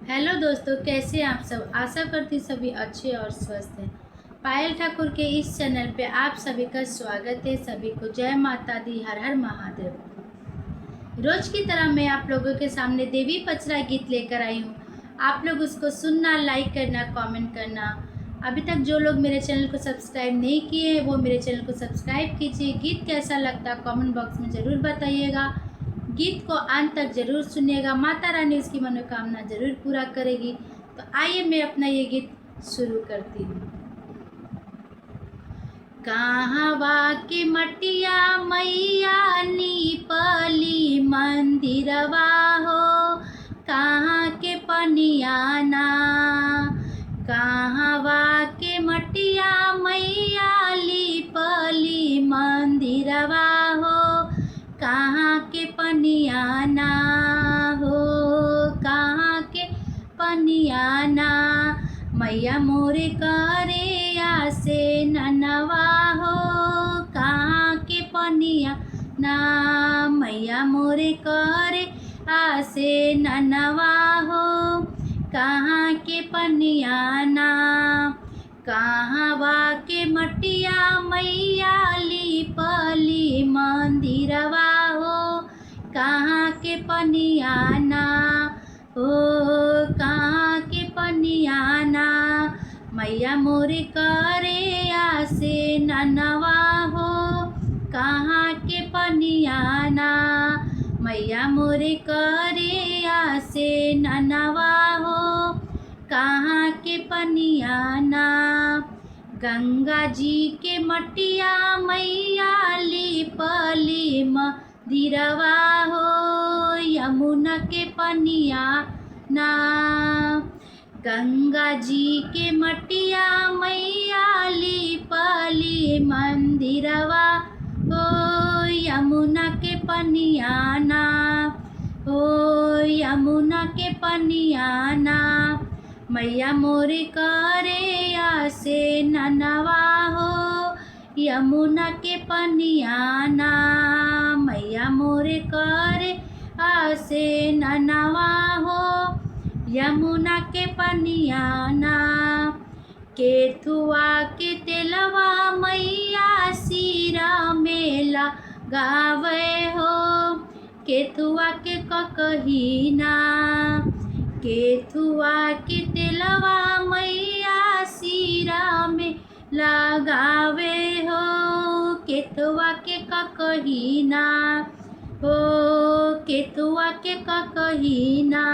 Hello दोस्तों, कैसे हैं आप सब। आशा करती हूँ सभी अच्छे और स्वस्थ हैं। पायल ठाकुर के इस चैनल पे आप सभी का स्वागत है। सभी को जय माता दी, हर हर महादेव। रोज की तरह मैं आप लोगों के सामने देवी पचरा गीत लेकर आई हूँ। आप लोग उसको सुनना, लाइक करना, कमेंट करना। अभी तक जो लोग मेरे चैनल को सब्सक्राइब नहीं किए हैं वो मेरे चैनल को सब्सक्राइब कीजिए। गीत कैसा लगता कमेंट बॉक्स में ज़रूर बताइएगा। गीत को अंत तक जरूर सुनिएगा। माता रानी उसकी मनोकामना जरूर पूरा करेगी। तो आइए मैं अपना ये गीत शुरू करती हूँ। कहवा के मटिया मैया नीपली मंदिरवा हो, कहाँ के पनियाना। कहवा के मटिया मैया लीपली मंदिरवा हो, कहाँ के पनियाना हो, कहाँ के पनियाना। मैया मोरे करे आसे ननवा हो, कहाँ के पनियाना। मैया मोरे करे आसे ननवा हो, कहाँ के पनियाना। कहवा के मटिया मैया लीपली मंदिरवा हो, कहाँ के पनियाना हो, कहाँ के पनियाना। मैया मोरे करे आसे ननवा हो, कहाँ के पनियाना। मैया मोरे करे आसे ननवा हो, कहाँ के पनियाना। गंगा जी के मटिया मैया लीपली मंदिरवा हो, यमुना के पनियाना। गंगा जी के मटिया मैया लीपली मंदिरवा हो, यमुना के पनियाना हो, यमुना के पनियाना। मैया मोरे करे आसे ननवा हो, यमुना के पनियाना। मैया मोरे करे आसे ननवा हो, यमुना के पनियाना। केथुआ के तेलवा मैया सिरा में लगावे हो, केथुआ के ककहीना। केथुआ के तेलवा मैया सिरा में लगावे हो, केथुआ के ककहीना हो, केथुआ के ककहीना।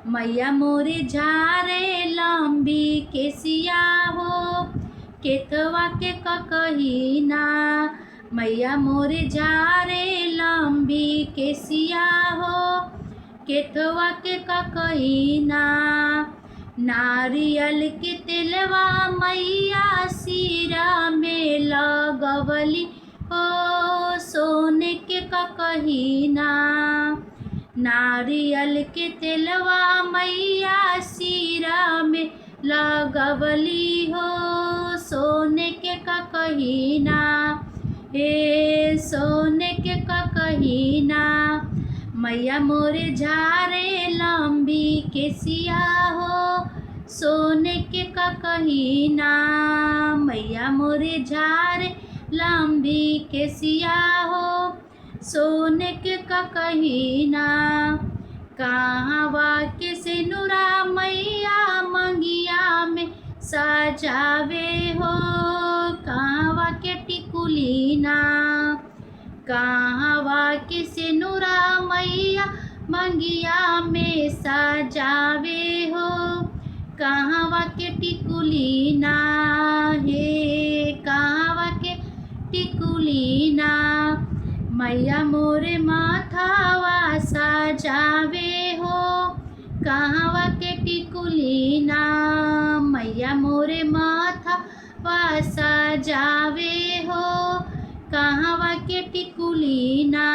मैया मोरे झारे लंबी केसिया हो, केथुआ के ककहीना। मैया मोरे झारे लंबी केसिया हो, केथुआ के ककहीना। नारियल के तेलवा मैया सिरा में लगवली हो, सोने के ककहीना। नारियल के तेलवा मैया सिरा में लगवली हो, सोने के ककहीना। हे सोने के ककहीना। मैया मोरे झारे लंबी केसिया हो, सोने के ककहीना। मैया मोरे झारे लंबी केसिया हो, सोने के ककहीना। कहवा के सिनुरा मैया मंगिया में सजावे हो, कहवा के टिकुलीना। कहवा के सिनुरा मैया मंगिया में सजावे हो, कहवा के टिकुलीना। हे कहवा के टिकुलीना। मैया मोरे माथावा सजावे हो, कहवा के टिकुलीना। मैया मोरे माथावा सजावे हो, कहवा के टिकुलीना।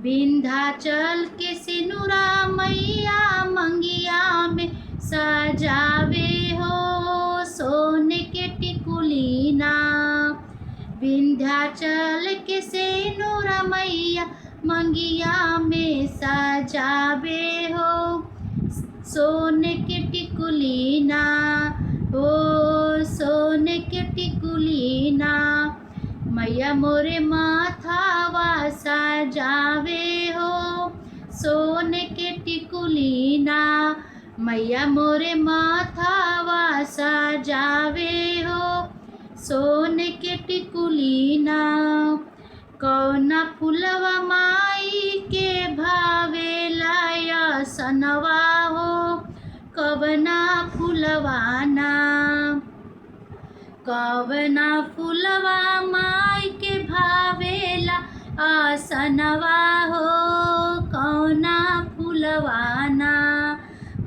विंध्याचल के सिनुरा मैया मंगिया में सजावे हो, सोने के टिकुलीना। विंध्याचल के सिनुरा मैया मंगिया में सजावे हो, सोने के टिकुली ना, ओ सोने के टिकुली ना, मैया मोरे माथावा सजावे हो। सोने के टिकुली ना, मैया मोरे माथावा सजावे हो। सोने के टिकुली ना, कौना फुलवा माई के भावेला या सनवा हो। कवना फुलवा ना, कवना फुलवा माई के भावेला आसनवा हो। कौना फुलवा ना,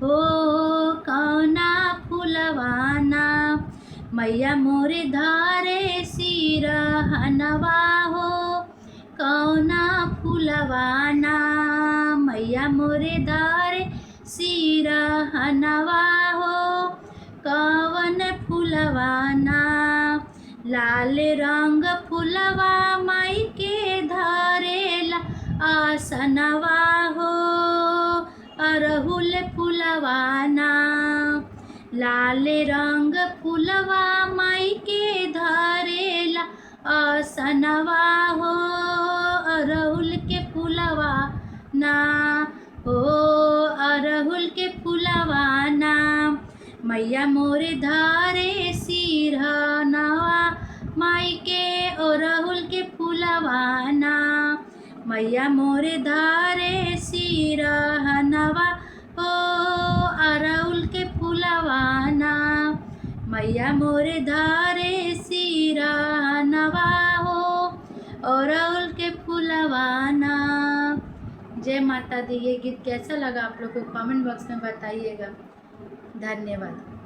हो कौना फुलवा ना, मैया मोरे धारे सिरहनवा हो। कौना फुलवा ना, मैया मोरे धारे सिरहनवा हो। कवन फुलवा ना, लाल रंग फुलवा माई के धारेला आसनवा हो। अरहुल फुलवा ना, लाल रंग फुलवा माई के धारेला आसनवा हो। अरहुल के फुलवा ना, ओ अरहुल के फुलवा ना, मैया मोरे धारे सिरहनवा माई के। अरहुल के फुलवा ना, मैया मोरे धारे सिरहनवा हो। अरहुल के फुलवा ना, मैया मोरे धारे सिरहनवा हो। अरहुल के फुलवा ना। जय माता दी। ये गीत कैसा लगा आप लोग को कमेंट बॉक्स में बताइएगा। धन्यवाद।